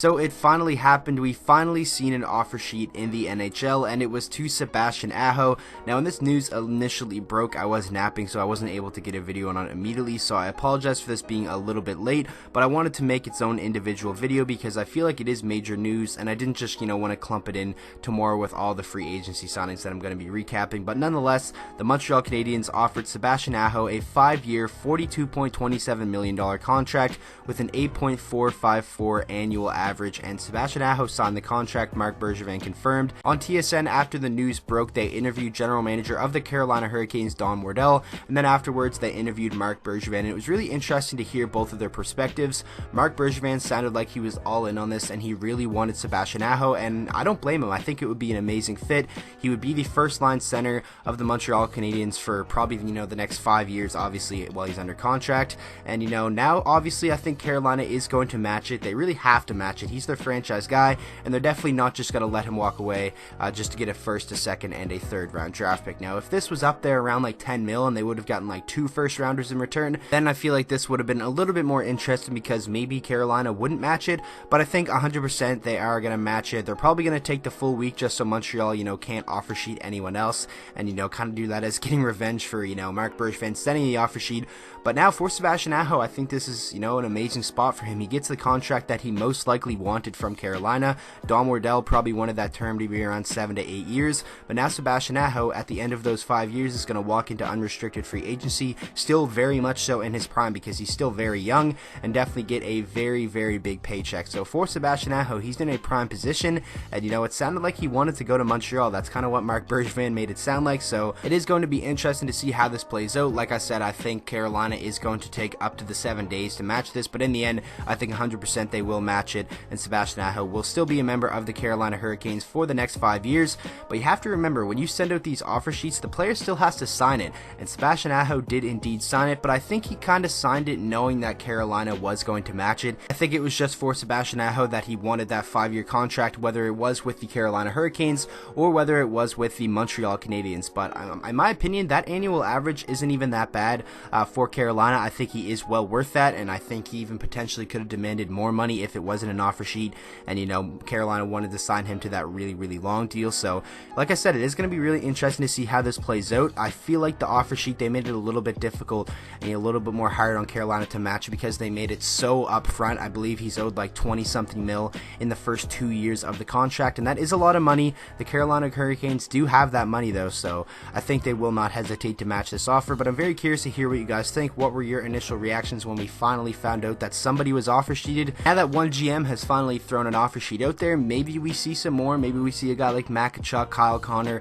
So it finally happened. We finally seen an offer sheet in the NHL, and it was to Sebastian Aho. Now, when this news initially broke, I was napping, so I wasn't able to get a video on it immediately, so I apologize for this being a little bit late, but I wanted to make its own individual video because I feel like it is major news, and I didn't just, want to clump it in tomorrow with all the free agency signings that I'm going to be recapping. But nonetheless, the Montreal Canadiens offered Sebastian Aho a 5-year, $42.27 million contract with an 8.454 annual average, and Sebastian Aho signed the contract, Marc Bergevin confirmed. On TSN, after the news broke, they interviewed general manager of the Carolina Hurricanes, Don Wardell, and then afterwards they interviewed Marc Bergevin, and it was really interesting to hear both of their perspectives. Marc Bergevin sounded like he was all in on this, and he really wanted Sebastian Aho, and I don't blame him. I think it would be an amazing fit. He would be the first line center of the Montreal Canadiens for probably, the next 5 years, obviously, while he's under contract. And, now, obviously, I think Carolina is going to match it. They really have to match it. He's their franchise guy, and they're definitely not just going to let him walk away just to get a first, a second, and a third round draft pick. Now, if this was up there around like 10 mil and they would have gotten like 2 first rounders in return, then I feel like this would have been a little bit more interesting because maybe Carolina wouldn't match it, but I think 100% they are going to match it. They're probably going to take the full week just so Montreal, can't offer sheet anyone else, and, kind of do that as getting revenge for, Marc Bergevin sending the offer sheet. But now for Sebastian Aho, I think this is, an amazing spot for him. He gets the contract that he most likely wanted from Carolina. Don Wardell probably wanted that term to be around 7 to 8 years, but now Sebastian Aho, at the end of those 5 years, is going to walk into unrestricted free agency, still very much so in his prime because he's still very young, and definitely get a very, very big paycheck. So for Sebastian Aho, he's in a prime position, and it sounded like he wanted to go to Montreal. That's kind of what Marc Bergevin made it sound like, so it is going to be interesting to see how this plays out. Like I said, I think Carolina is going to take up to the 7 days to match this, but in the end, I think 100% they will match it, and Sebastian Aho will still be a member of the Carolina Hurricanes for the next 5 years. But you have to remember, when you send out these offer sheets, the player still has to sign it, and Sebastian Aho did indeed sign it, but I think he kind of signed it knowing that Carolina was going to match it. I think it was just for Sebastian Aho that he wanted that 5-year contract, whether it was with the Carolina Hurricanes or whether it was with the Montreal Canadiens. But in my opinion, that annual average isn't even that bad for Carolina. I think he is well worth that, and I think he even potentially could have demanded more money if it wasn't an offer sheet, and Carolina wanted to sign him to that really, really long deal. So like I said, it is going to be really interesting to see how this plays out. I feel like the offer sheet, they made it a little bit difficult and a little bit more hard on Carolina to match because they made it so upfront. I believe he's owed like 20 something mil in the first 2 years of the contract, and that is a lot of money. The Carolina Hurricanes do have that money though, so I think they will not hesitate to match this offer. But I'm very curious to hear what you guys think. What were your initial reactions when we finally found out that somebody was offer sheeted? Now that one GM has finally thrown an offer sheet out there, maybe we see some more. Maybe we see a guy like Makachuk, Kyle Connor,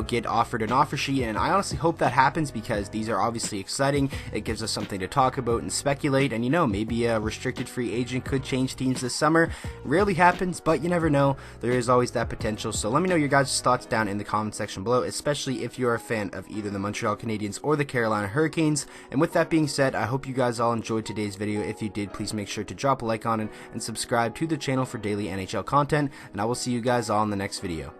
get offered an offer sheet, and I honestly hope that happens because these are obviously exciting. It gives us something to talk about and speculate, and maybe a restricted free agent could change teams this summer. Rarely happens, but you never know. There is always that potential. So let me know your guys' thoughts down in the comment section below, especially if you're a fan of either the Montreal Canadiens or the Carolina Hurricanes. And with that being said, I hope you guys all enjoyed today's video. If you did, please make sure to drop a like on it and subscribe to the channel for daily NHL content, and I will see you guys all in the next video.